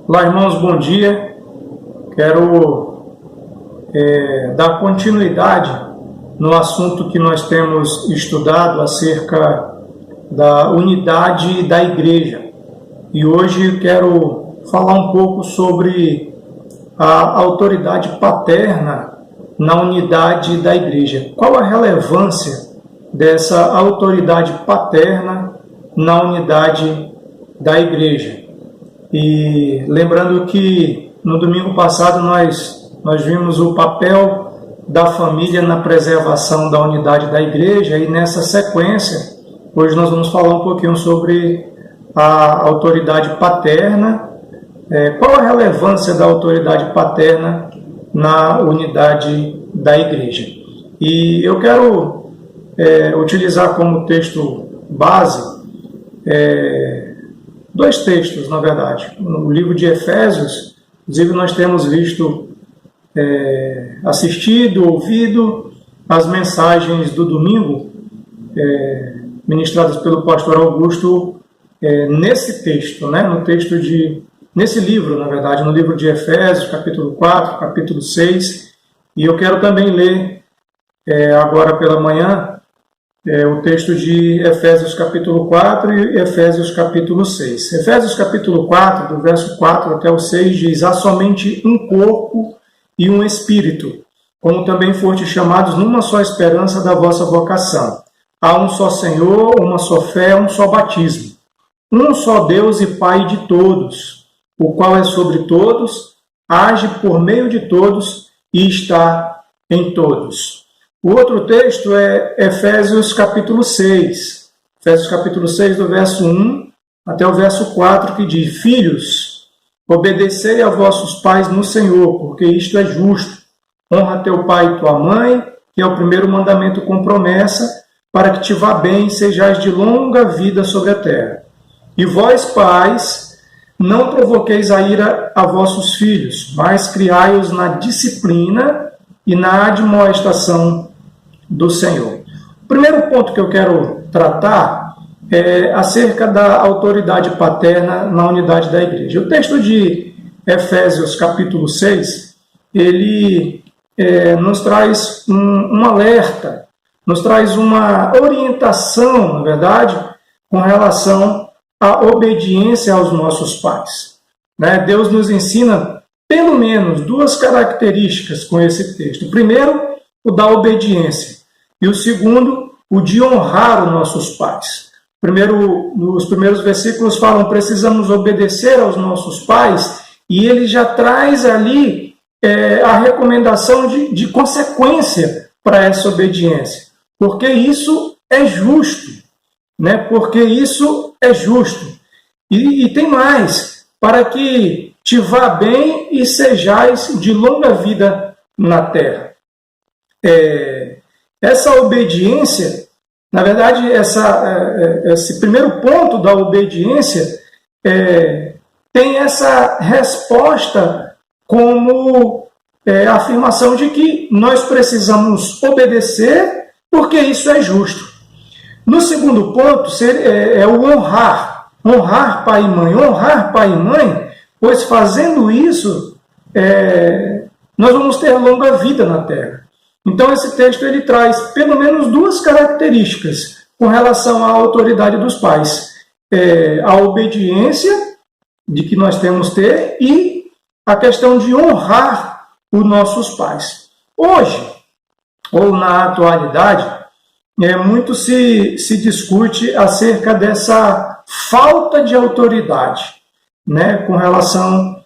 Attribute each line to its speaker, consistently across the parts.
Speaker 1: Olá, irmãos, bom dia. Quero dar continuidade no assunto que nós temos estudado acerca da unidade da igreja. E hoje quero falar um pouco sobre a autoridade paterna na unidade da igreja. Qual a relevância dessa autoridade paterna na unidade da igreja? E lembrando que no domingo passado nós vimos o papel da família na preservação da unidade da igreja, e nessa sequência, hoje nós vamos falar um pouquinho sobre a autoridade paterna. Qual a relevância da autoridade paterna na unidade da igreja? E eu quero utilizar como texto base dois textos, na verdade. No livro de Efésios, inclusive nós temos visto, assistido, ouvido as mensagens do domingo ministradas pelo pastor Augusto nesse texto, nesse livro, na verdade, no livro de Efésios, capítulo 4, capítulo 6, e eu quero também ler agora pela manhã o texto de Efésios capítulo 4 e Efésios capítulo 6. Efésios capítulo 4, do verso 4 até o 6, diz: há somente um corpo e um espírito, como também fostes chamados numa só esperança da vossa vocação. Há um só Senhor, uma só fé, um só batismo. Um só Deus e Pai de todos, o qual é sobre todos, age por meio de todos e está em todos. O outro texto é Efésios capítulo 6. Efésios capítulo 6, do verso 1 até o verso 4, que diz: filhos, obedecei a vossos pais no Senhor, porque isto é justo. Honra teu pai e tua mãe, que é o primeiro mandamento com promessa, para que te vá bem e sejais de longa vida sobre a terra. E vós, pais, não provoqueis a ira a vossos filhos, mas criai-os na disciplina e na admoestação do Senhor. O primeiro ponto que eu quero tratar é acerca da autoridade paterna na unidade da igreja. O texto de Efésios capítulo 6, ele nos traz um alerta, nos traz uma orientação, na verdade, com relação à obediência aos nossos pais. Deus nos ensina pelo menos duas características com esse texto. O primeiro, o da obediência, e o segundo, o de honrar os nossos pais. Nos primeiros versículos falam: precisamos obedecer aos nossos pais, e ele já traz ali a recomendação de consequência para essa obediência, porque isso é justo, porque isso é justo. E tem mais: para que te vá bem e sejais de longa vida na terra. Essa obediência, na verdade, esse primeiro ponto da obediência tem essa resposta como a afirmação de que nós precisamos obedecer porque isso é justo. No segundo ponto é o honrar. Honrar pai e mãe. Honrar pai e mãe, pois fazendo isso, nós vamos ter longa vida na terra. Então, esse texto ele traz pelo menos duas características com relação à autoridade dos pais. A obediência de que nós temos que ter e a questão de honrar os nossos pais. Hoje, ou na atualidade, muito se discute acerca dessa falta de autoridade, com relação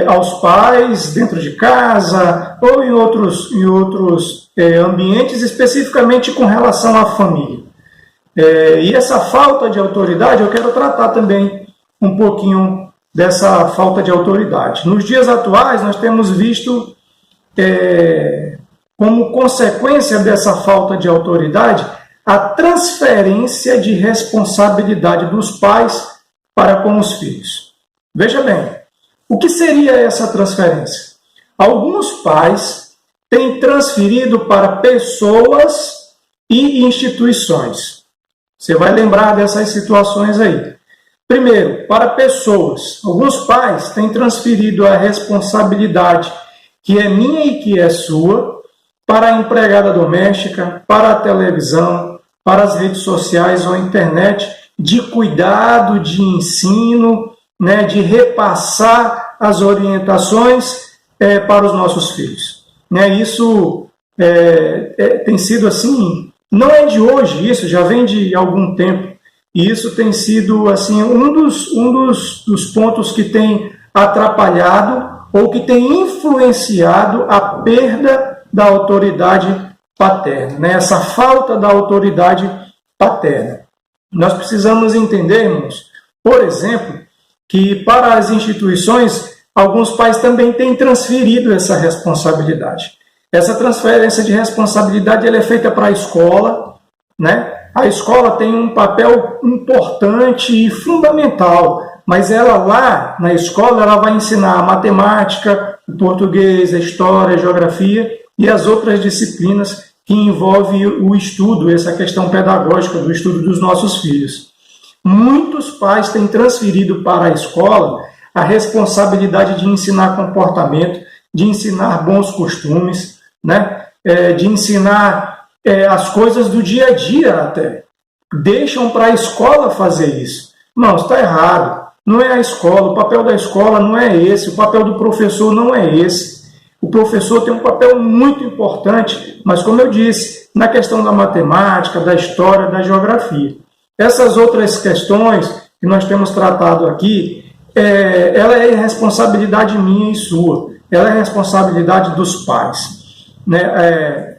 Speaker 1: aos pais dentro de casa ou em outros ambientes, especificamente com relação à família. E essa falta de autoridade, eu quero tratar também um pouquinho dessa falta de autoridade. Nos dias atuais, nós temos visto, como consequência dessa falta de autoridade, a transferência de responsabilidade dos pais para com os filhos. Veja bem, o que seria essa transferência? Alguns pais têm transferido para pessoas e instituições. Você vai lembrar dessas situações aí. Primeiro, para pessoas. Alguns pais têm transferido a responsabilidade que é minha e que é sua para a empregada doméstica, para a televisão, para as redes sociais ou a internet, de cuidado, de ensino, né, de repassar as orientações para os nossos filhos. Né? Isso tem sido assim, não é de hoje, isso já vem de algum tempo, e isso tem sido assim um dos pontos que tem atrapalhado ou que tem influenciado a perda da autoridade paterna, né? Essa falta da autoridade paterna. Nós precisamos entender, irmãos, por exemplo, que para as instituições, alguns pais também têm transferido essa responsabilidade. Essa transferência de responsabilidade ela é feita para a escola, né? A escola tem um papel importante e fundamental, mas ela lá na escola ela vai ensinar a matemática, o português, a história, a geografia e as outras disciplinas que envolvem o estudo, essa questão pedagógica do estudo dos nossos filhos. Muitos pais têm transferido para a escola a responsabilidade de ensinar comportamento, de ensinar bons costumes, né? De ensinar as coisas do dia a dia até. Deixam para a escola fazer isso. Não, está errado. Não é a escola, o papel da escola não é esse, o papel do professor não é esse. O professor tem um papel muito importante, mas como eu disse, na questão da matemática, da história, da geografia. Essas outras questões que nós temos tratado aqui, ela é responsabilidade minha e sua. Ela é responsabilidade dos pais. Né?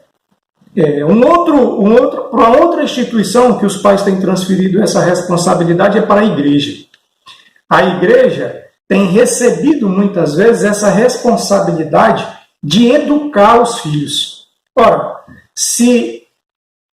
Speaker 1: Para outra instituição que os pais têm transferido essa responsabilidade é para a igreja. A igreja tem recebido muitas vezes essa responsabilidade de educar os filhos. Ora, se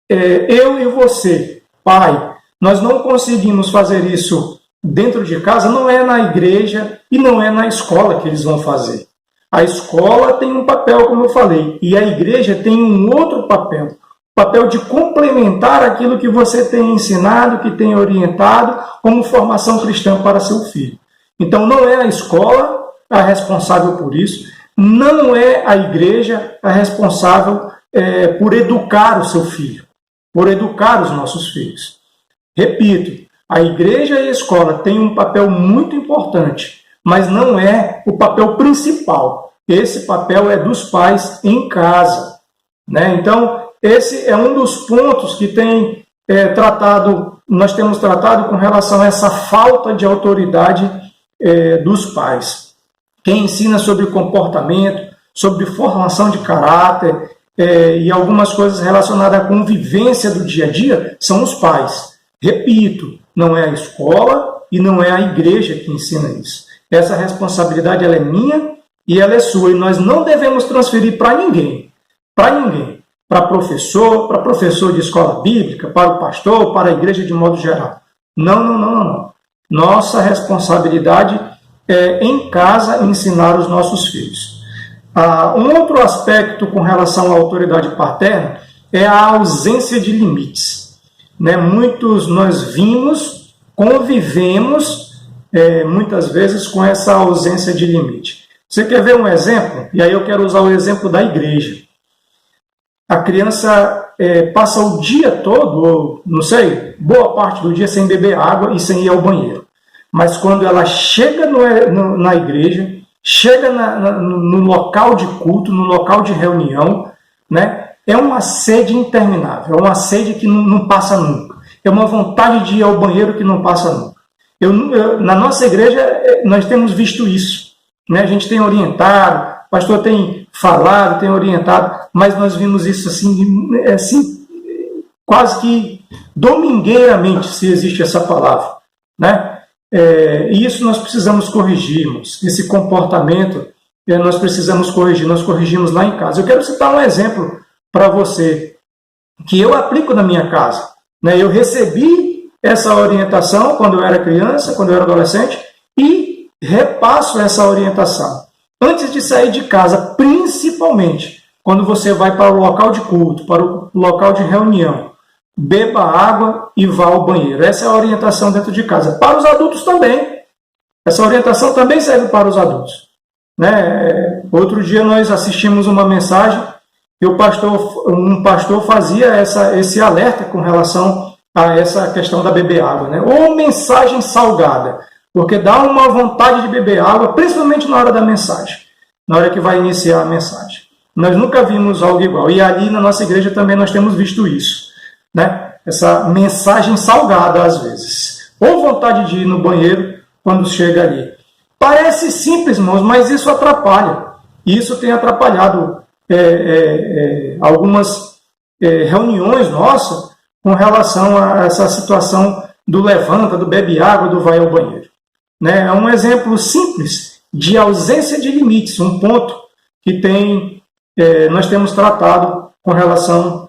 Speaker 1: eu e você, pai, nós não conseguimos fazer isso dentro de casa, não é na igreja e não é na escola que eles vão fazer. A escola tem um papel, como eu falei, e a igreja tem um outro papel, o papel de complementar aquilo que você tem ensinado, que tem orientado como formação cristã para seu filho. Então, não é a escola a responsável por isso, não é a igreja a responsável por educar o seu filho, por educar os nossos filhos. Repito, a igreja e a escola têm um papel muito importante, mas não é o papel principal. Esse papel é dos pais em casa. Né? Então, esse é um dos pontos que nós temos tratado com relação a essa falta de autoridade dos pais. Quem ensina sobre comportamento, sobre formação de caráter e algumas coisas relacionadas à convivência do dia a dia são os pais. Repito, não é a escola e não é a igreja que ensina isso. Essa responsabilidade ela é minha e ela é sua. E nós não devemos transferir para ninguém. Para ninguém. Para professor de escola bíblica, para o pastor, para a igreja de modo geral. Não. Nossa responsabilidade é em casa ensinar os nossos filhos. Um outro aspecto com relação à autoridade paterna é a ausência de limites. Né? Muitos nós convivemos muitas vezes com essa ausência de limite. Você quer ver um exemplo? E aí eu quero usar o exemplo da igreja. A criança passa o dia todo, ou não sei, boa parte do dia sem beber água e sem ir ao banheiro. Mas quando ela chega na igreja, chega no local de culto, no local de reunião, né, é uma sede interminável, é uma sede que não passa nunca. É uma vontade de ir ao banheiro que não passa nunca. Na nossa igreja, nós temos visto isso. Né? A gente tem orientado, o pastor tem falado, tem orientado, mas nós vimos isso assim quase que domingueiramente, se existe essa palavra. Né? E isso nós precisamos corrigirmos. Esse comportamento nós precisamos corrigir. Nós corrigimos lá em casa. Eu quero citar um exemplo para você que eu aplico na minha casa. Né? Eu recebi essa orientação quando eu era criança, quando eu era adolescente, e repasso essa orientação. Antes de sair de casa, principalmente quando você vai para o local de culto, para o local de reunião, beba água e vá ao banheiro. Essa é a orientação dentro de casa. Para os adultos também. Essa orientação também serve para os adultos. Né? Outro dia nós assistimos uma mensagem e um pastor fazia esse alerta com relação a essa questão da beber água. Né? Ou mensagem salgada, porque dá uma vontade de beber água, principalmente na hora da mensagem, na hora que vai iniciar a mensagem. Nós nunca vimos algo igual. E ali na nossa igreja também nós temos visto isso. Né? Essa mensagem salgada às vezes. Ou vontade de ir no banheiro quando chega ali. Parece simples, irmãos, mas isso atrapalha. E isso tem atrapalhado algumas reuniões nossas com relação a essa situação do levanta, do bebe água, do vai ao banheiro. Né? É um exemplo simples de ausência de limites, um ponto que nós temos tratado com relação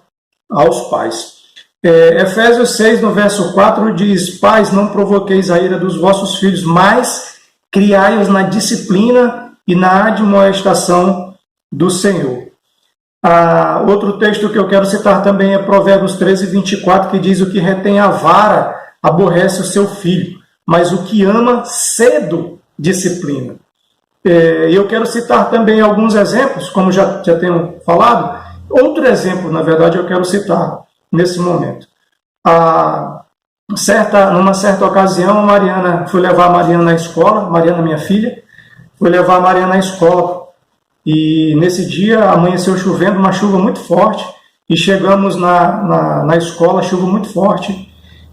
Speaker 1: aos pais. Efésios 6, no verso 4, diz: Pais, não provoqueis a ira dos vossos filhos, mas criai-os na disciplina e na admoestação do Senhor. Outro texto que eu quero citar também é Provérbios 13, 24, que diz: O que retém a vara aborrece o seu filho, mas o que ama cedo disciplina. Eu quero citar também alguns exemplos, como já tenho falado. Outro exemplo, na verdade, eu quero citar nesse momento. Numa certa ocasião, fui levar a Mariana na escola, Mariana, minha filha, fui levar a Mariana na escola. E nesse dia amanheceu chovendo, uma chuva muito forte, e chegamos na escola, chuva muito forte,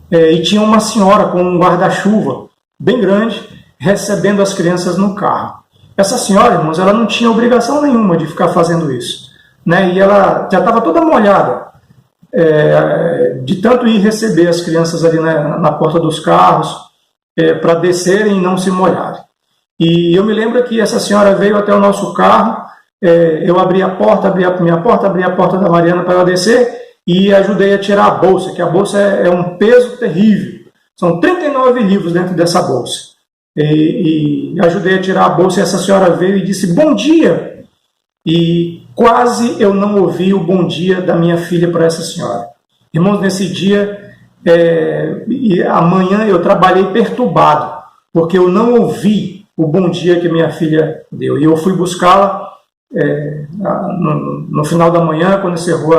Speaker 1: e tinha uma senhora com um guarda-chuva bem grande, recebendo as crianças no carro. Essa senhora, irmãos, ela não tinha obrigação nenhuma de ficar fazendo isso. Né? E ela já estava toda molhada, de tanto ir receber as crianças ali na porta dos carros, para descerem e não se molharem. E eu me lembro que essa senhora veio até o nosso carro, eu abri a porta, abri a porta da Mariana para ela descer e ajudei a tirar a bolsa, que a bolsa é um peso terrível. São 39 livros dentro dessa bolsa. E ajudei a tirar a bolsa e essa senhora veio e disse: Bom dia! E quase eu não ouvi o bom dia da minha filha para essa senhora. Irmãos, nesse dia, e amanhã eu trabalhei perturbado, porque eu não ouvi o bom dia que minha filha deu. E eu fui buscá-la no final da manhã, quando encerrou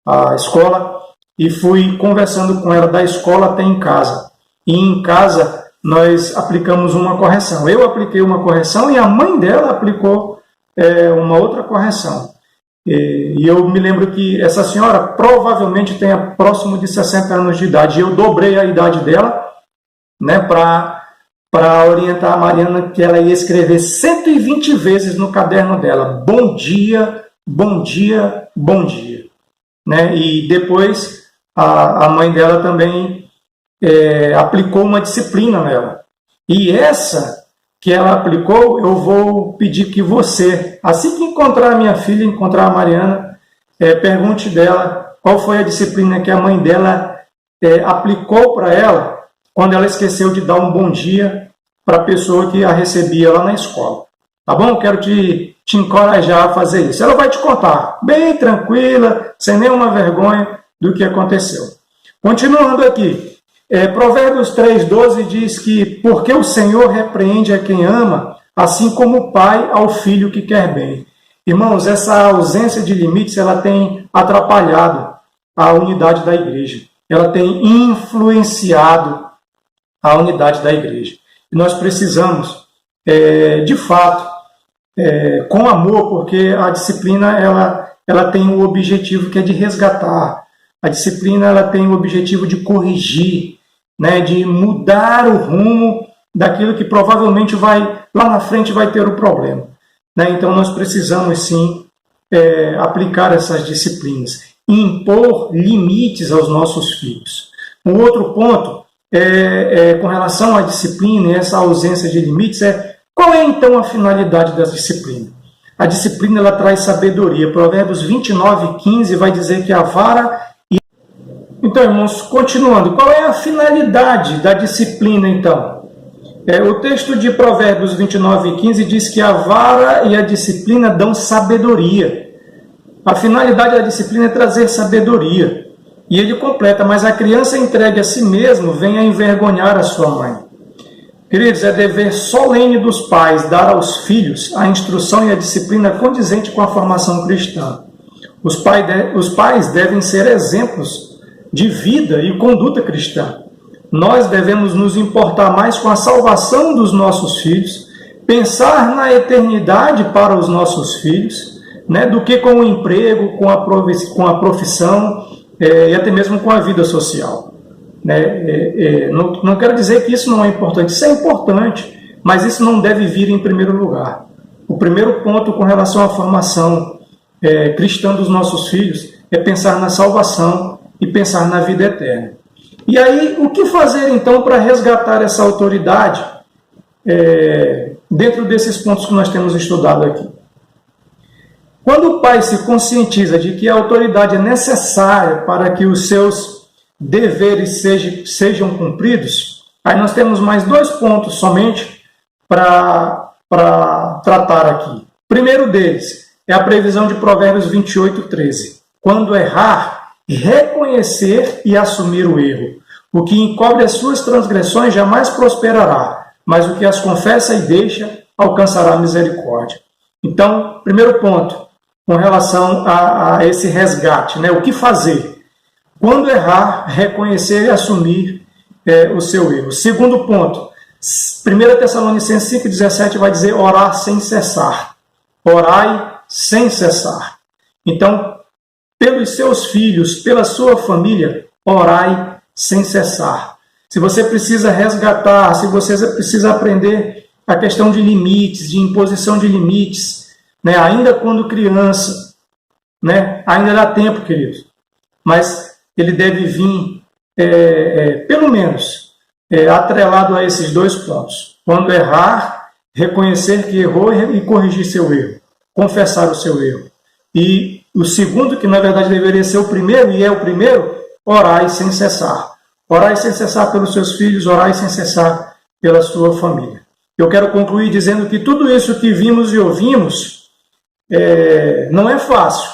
Speaker 1: a escola, e fui conversando com ela da escola até em casa. E em casa nós aplicamos uma correção. Eu apliquei uma correção e a mãe dela aplicou uma outra correção. E eu me lembro que essa senhora provavelmente tenha próximo de 60 anos de idade. Eu dobrei a idade dela, né, para orientar a Mariana que ela ia escrever 120 vezes no caderno dela: bom dia, bom dia, bom dia. Né? E depois a mãe dela também aplicou uma disciplina nela. E essa que ela aplicou, eu vou pedir que você, assim que encontrar a minha filha, encontrar a Mariana, pergunte dela qual foi a disciplina que a mãe dela aplicou para ela quando ela esqueceu de dar um bom dia para a pessoa que a recebia lá na escola. Tá bom? Quero te encorajar a fazer isso. Ela vai te contar, bem tranquila, sem nenhuma vergonha do que aconteceu. Continuando aqui. Provérbios 3,12 diz que porque o Senhor repreende a quem ama, assim como o pai ao filho que quer bem. Irmãos, essa ausência de limites ela tem atrapalhado a unidade da igreja. Ela tem influenciado a unidade da igreja. E nós precisamos, de fato, com amor, porque a disciplina ela tem um objetivo que é de resgatar. A disciplina ela tem o objetivo de corrigir, né, de mudar o rumo daquilo que provavelmente lá na frente vai ter o problema. Né? Então nós precisamos sim aplicar essas disciplinas, impor limites aos nossos filhos. Um outro ponto com relação à disciplina e essa ausência de limites qual é então a finalidade da disciplina? A disciplina ela traz sabedoria. Provérbios 29:15 vai dizer que a vara... Então, irmãos, continuando, qual é a finalidade da disciplina, então? O texto de Provérbios 29:15 diz que a vara e a disciplina dão sabedoria. A finalidade da disciplina é trazer sabedoria. E ele completa: mas a criança entregue a si mesmo vem a envergonhar a sua mãe. Queridos, é dever solene dos pais dar aos filhos a instrução e a disciplina condizente com a formação cristã. Os pais devem ser exemplos de vida e conduta cristã. Nós devemos nos importar mais com a salvação dos nossos filhos, pensar na eternidade para os nossos filhos, né, do que com o emprego, com a profissão e até mesmo com a vida social. Não quero dizer que isso não é importante, isso é importante, mas isso não deve vir em primeiro lugar. O primeiro ponto com relação à formação cristã dos nossos filhos é pensar na salvação e pensar na vida eterna. E aí, o que fazer então para resgatar essa autoridade dentro desses pontos que nós temos estudado aqui? Quando o pai se conscientiza de que a autoridade é necessária para que os seus deveres sejam cumpridos, aí nós temos mais 2 pontos somente para tratar aqui. O primeiro deles é a previsão de Provérbios 28:13. Quando errar, reconhecer e assumir o erro. O que encobre as suas transgressões jamais prosperará, mas o que as confessa e deixa alcançará misericórdia. Então, primeiro ponto, com relação a esse resgate, né? O que fazer? Quando errar, reconhecer e assumir o seu erro. Segundo ponto, 1 Tessalonicenses 5,17 vai dizer orar sem cessar. Orai sem cessar. Então, pelos seus filhos, pela sua família, orai sem cessar. Se você precisa resgatar, se você precisa aprender a questão de limites, de imposição de limites, né, ainda quando criança, né, ainda dá tempo, queridos, mas ele deve vir, pelo menos, atrelado a esses 2 pontos. Quando errar, reconhecer que errou e corrigir seu erro, confessar o seu erro. E o segundo, que na verdade deveria ser o primeiro, e é o primeiro, orai sem cessar. Orai sem cessar pelos seus filhos, orai sem cessar pela sua família. Eu quero concluir dizendo que tudo isso que vimos e ouvimos não é fácil.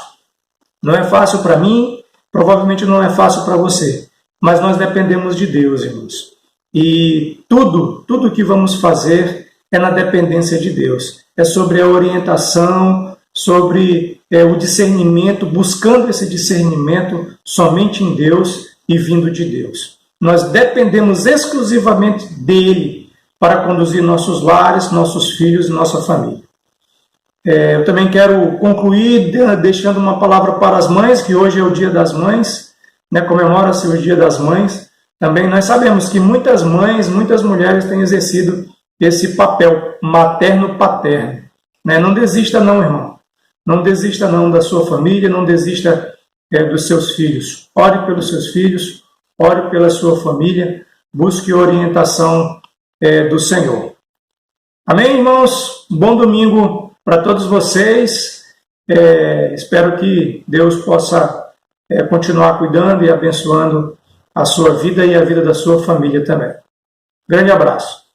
Speaker 1: Não é fácil para mim, provavelmente não é fácil para você. Mas nós dependemos de Deus, irmãos. E tudo que vamos fazer é na dependência de Deus. É sobre a orientação, sobre o discernimento, buscando esse discernimento somente em Deus e vindo de Deus. Nós dependemos exclusivamente dele para conduzir nossos lares, nossos filhos e nossa família. Eu também quero concluir deixando uma palavra para as mães, que hoje é o Dia das Mães, né, comemora-se o Dia das Mães. Também nós sabemos que muitas mães, muitas mulheres têm exercido esse papel materno-paterno. Né? Não desista não, irmão. Não desista não da sua família, não desista dos seus filhos. Ore pelos seus filhos, ore pela sua família, busque orientação do Senhor. Amém, irmãos? Bom domingo para todos vocês. Espero que Deus possa continuar cuidando e abençoando a sua vida e a vida da sua família também. Grande abraço.